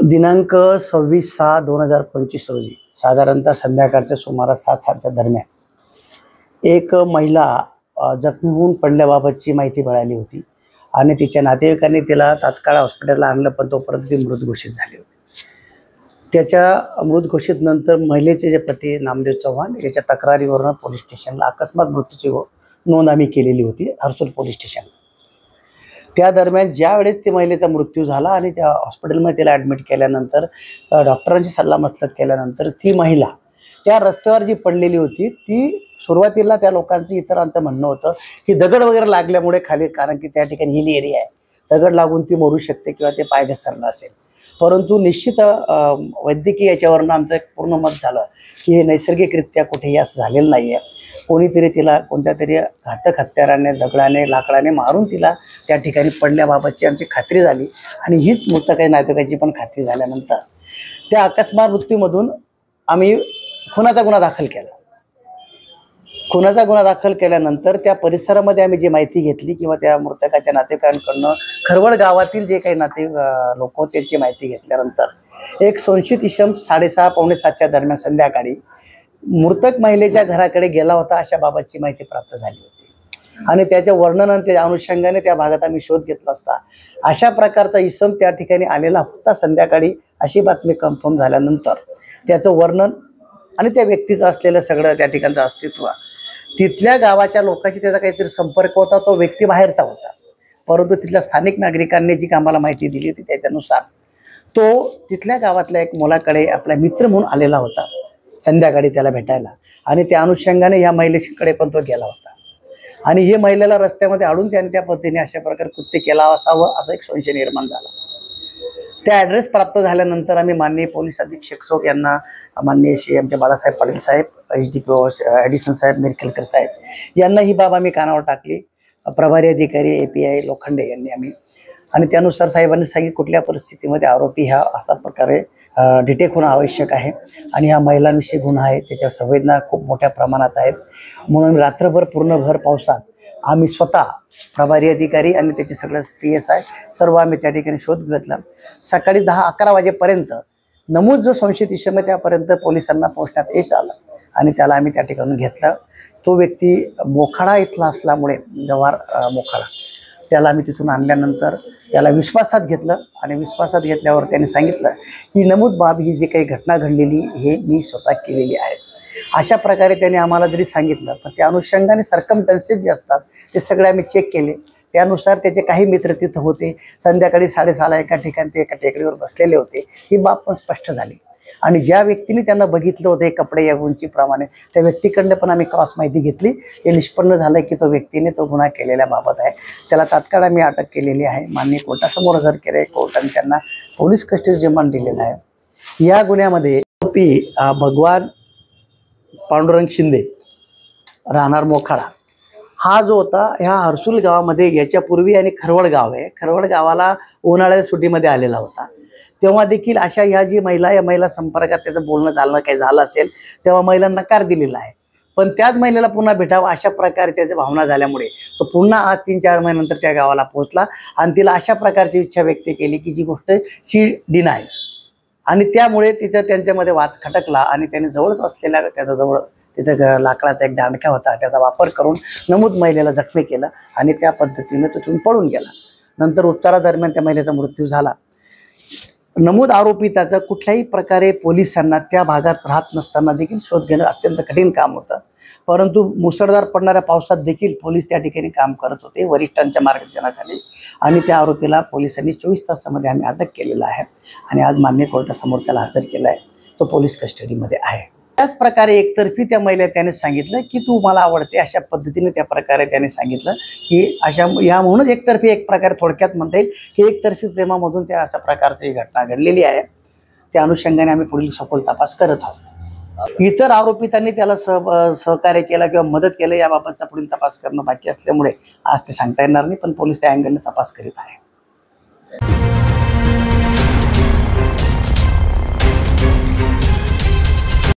दिनांक 26/6/2025 रोजी साधारणतः संध्याकाळच्या सुमारास 7:30च्या दरम्यान एक महिला जखमी होऊन पडल्याबाबतची माहिती मिळाली होती आणि तिच्या नातेवाईकांनी तिला तात्काळ हॉस्पिटलला आणलं, पण तोपर्यंत ती मृत घोषित झाली होती। त्याच्या मृत घोषित नंतर महिलेचे जे पती नामदेव चव्हाण याच्या तक्रारीवरून पोलीस स्टेशनला अकस्मात मृत्यूची नोंद आम्ही केलेली होती हर्सूल पोलीस स्टेशनला। त्या दरम्यान ज्या वेळेस ती महिलेचा मृत्यू झाला आणि त्या हॉस्पिटलमध्ये तिला ॲडमिट केल्यानंतर डॉक्टरांची सल्लामसलत केल्यानंतर ती महिला त्या रस्त्यावर जी पडलेली होती ती सुरुवातीला त्या लोकांचं इतरांचं म्हणणं होतं की दगड वगैरे लागल्यामुळे खाली, कारण की त्या ठिकाणी हिल एरिया आहे, दगड लागून ती मरू शकते किंवा ते पाय घसरलं असेल। परंतु निश्चित वैद्यकीय याच्यावरून आमचं एक पूर्ण मत झालं की हे नैसर्गिकरित्या कुठेही असं झालेलं नाही आहे। कोणीतरी तिला कोणत्या तरी घातक हत्याराने, दगडाने, लाकडाने मारून तिला त्या ठिकाणी पडल्याबाबतची आमची खात्री झाली आणि हीच मृतकाच्या नातेवाईकाची पण खात्री झाल्यानंतर त्या अकस्मात मृत्यूमधून आम्ही खुनाचा गुन्हा दाखल केला। खुनाचा गुन्हा दाखल केल्यानंतर त्या परिसरामध्ये आम्ही जी माहिती घेतली किंवा त्या मृतकाच्या नातेवाईकांकडून खरवड गावातील जे काही लोक होते त्यांची माहिती घेतल्यानंतर एक संशयित इसम 6:30-6:45च्या दरम्यान संध्याकाळी मृतक महिलेच्या घराकडे गेला होता अशा बाबतची माहिती प्राप्त झाली होती आणि त्याच्या वर्णनाने त्या अनुषंगाने त्या भागात आम्ही शोध घेतला असता अशा प्रकारचा इसम त्या ठिकाणी आलेला होता संध्याकाळी अशी बातमी कन्फर्म झाल्यानंतर त्याचं वर्णन आणि त्या व्यक्तीचं असलेलं सगळं त्या ठिकाणचं अस्तित्व, तिथल्या गावाच्या लोकांशी त्याचा काहीतरी संपर्क होता, तो व्यक्ती बाहेरचा होता, परंतु तिथल्या स्थानिक नागरिकांनी जी आम्हाला माहिती दिली होती त्याच्यानुसार तो तिथल्या गावातल्या एक मुलाकडे आपला मित्र म्हणून आलेला होता संध्याकाळी त्याला भेटायला आणि त्या अनुषंगाने ह्या महिलेकडे पण तो गेला होता आणि हे महिलेला रस्त्यामध्ये आडून त्याने त्या पद्धतीने अशा प्रकारे कृत्य केला असावं असा एक संशय निर्माण झाला। त्या ॲड्रेस प्राप्त झाल्यानंतर आम्ही माननीय पोलीस अधीक्षक सोप यांना, माननीय श्री आमचे बाळासाहेब पाटील साहेब, HDPO ॲडिशनल साहेब मिरखेलकर साहेब यांना ही बाब आम्ही कानावर टाकली। प्रभारी अधिकारी API लोखंडे यांनी आम्ही आणि त्यानुसार साहेबांनी सांगितलं कुठल्या परिस्थितीमध्ये आरोपी ह्या अशा प्रकारे डिटेक्ट होणं आवश्यक आहे आणि ह्या महिलांविषयी गुन्हा आहे, त्याच्यावर संवेदना खूप मोठ्या प्रमाणात आहेत। म्हणून रात्रभर पूर्णभर पावसात आम्ही स्वतः प्रभारी अधिकारी आणि त्याचे सगळे PSI सर्व आम्ही त्या ठिकाणी शोध घेतला। सकाळी 10-11 वाजेपर्यंत नमूद जो संशयित इसम आहे त्यापर्यंत पोलिसांना पोहोचण्यात यश आलं आणि त्याला आम्ही त्या ठिकाणून घेतला। तो व्यक्ती मोखाडा इथला असल्यामुळे जव्हार मोखाडा त्याला आम्ही तिथून आणल्यानंतर त्याला विश्वासात घेतलं आणि विश्वासात घेतल्यावर त्याने सांगितलं की नमूद बाब ही जी काही घटना घडलेली हे मी स्वतः केलेली आहे अशा प्रकारे त्याने आम्हाला जरी सांगितलं, पण त्या अनुषंगाने सर्कमस्टन्सेस जे असतात ते सगळे आम्ही चेक केले। त्यानुसार त्याचे काही मित्र तिथं होते, संध्याकाळी 6:30ला एका ठिकाणी ते एका टेकडीवर बसलेले होते, ही बाब पण स्पष्ट झाली आणि ज्या व्यक्तीने त्यांना बघितलं होतं कपडे या उंचीप्रमाणे त्या व्यक्तीकडनं पण आम्ही क्रॉस माहिती घेतली। हे निष्पन्न झालं की तो व्यक्तीने तो गुन्हा केलेल्या बाबत आहे, त्याला तात्काळ आम्ही अटक केलेली आहे। माननीय कोर्टासमोर हजर केले, कोर्टाने त्यांना पोलीस कस्टडी रिमांड दिलेला आहे। या गुन्ह्यामध्ये भगवान पांडुरंग शिंदे राहणार मोखाडा हा जो होता ह्या हर्सूल गावामध्ये याच्यापूर्वी आणि खरवड गाव आहे, खरवड गावाला उन्हाळ्याच्या सुट्टीमध्ये आलेला होता। तेव्हा देखील अशा ह्या जी महिला या महिला संपर्कात त्याचं बोलणं झालं काही झालं असेल तेव्हा महिलांना नकार दिलेला आहे, पण त्याच महिलेला पुन्हा भेटावं अशा प्रकारे त्याच्या भावना झाल्यामुळे तो पुन्हा आज 3-4 महिन्यानंतर त्या गावाला पोहोचला आणि तिला अशा प्रकारची इच्छा व्यक्त केली की जी गोष्ट शी डिनाय आणि त्यामुळे तिचा त्यांच्यामध्ये वाद खटकला आणि त्याने जवळच असलेल्या त्याच्याजवळ तिथं लाकडाचा एक दांडका होता त्याचा वापर करून नमूद महिलेला जखमी केलं आणि त्या पद्धतीने तिथून पळून गेला। नंतर उपचारादरम्यान त्या महिलेचा मृत्यू झाला। नमूद आरोपी त्याचं कुठल्याही प्रकारे पोलिसांना त्या भागात राहत नसताना देखील शोध घेणं अत्यंत कठीण काम होतं, परंतु मुसळधार पडणाऱ्या पावसात देखील पोलीस त्या ठिकाणी काम करत होते वरिष्ठांच्या मार्गदर्शनाखाली आणि त्या आरोपीला पोलिसांनी 24 तासामध्ये आम्ही अटक केलेला आहे आणि आज मान्य कोर्टासमोर त्याला हजर केला आहे, तो पोलीस कस्टडीमध्ये आहे। त्याच प्रकारे एकतर्फी त्या महिला त्याने सांगितलं की तू मला आवडते अशा पद्धतीने त्या प्रकारे त्याने सांगितलं की अशा या म्हणूनच एकतर्फी एक प्रकारे थोडक्यात म्हणता येईल की एकतर्फी प्रेमामधून त्या अशा प्रकारची घटना घडलेली आहे। त्या अनुषंगाने आम्ही पुढील सखोल तपास करत आहोत. इतर आरोपितांनी त्याला सहकार्य केला किंवा मदत केलं याबाबतचा पुढील तपास करणं बाकी असल्यामुळे आज ते सांगता येणार नाही, पण पोलीस त्या अँगलने तपास करीत आहे.